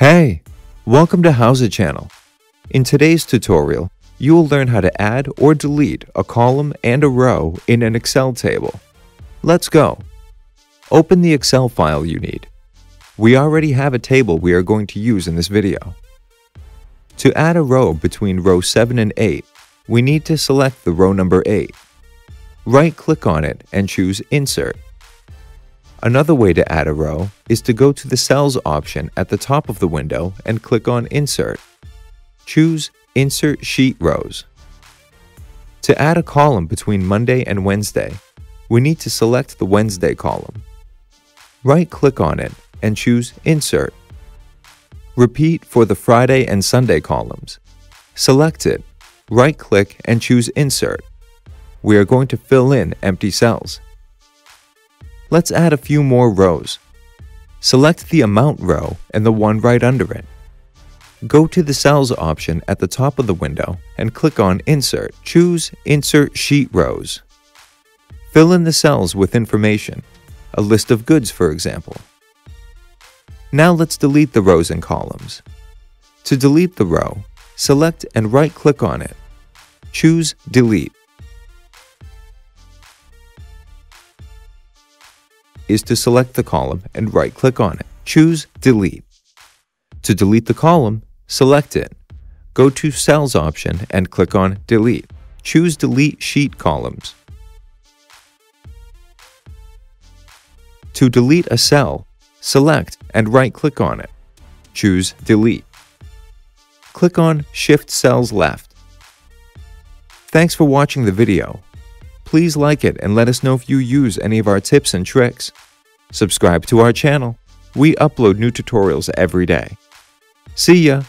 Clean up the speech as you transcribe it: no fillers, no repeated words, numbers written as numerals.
Hey, welcome to How's It channel. In today's tutorial, you will learn how to add or delete a column and a row in an Excel table. Let's go. Open the Excel file you need. We already have a table we are going to use in this video. To add a row between row 7 and 8, we need to select the row number 8. Right-click on it and choose Insert. Another way to add a row is to go to the Cells option at the top of the window and click on Insert. Choose Insert Sheet Rows. To add a column between Monday and Wednesday, we need to select the Wednesday column. Right-click on it and choose Insert. Repeat for the Friday and Sunday columns. Select it, right-click and choose Insert. We are going to fill in empty cells. Let's add a few more rows. Select the Amount row and the one right under it. Go to the Cells option at the top of the window and click on Insert. Choose Insert Sheet Rows. Fill in the cells with information, a list of goods for example. Now let's delete the rows and columns. To delete the row, select and right-click on it. Choose Delete. Is to select the column and right-click on it. Choose Delete. To delete the column, select it. Go to Cells option and click on Delete. Choose Delete Sheet Columns. To delete a cell, select and right-click on it. Choose Delete. Click on Shift Cells Left. Thanks for watching the video. Please like it and let us know if you use any of our tips and tricks. Subscribe to our channel. We upload new tutorials every day. See ya!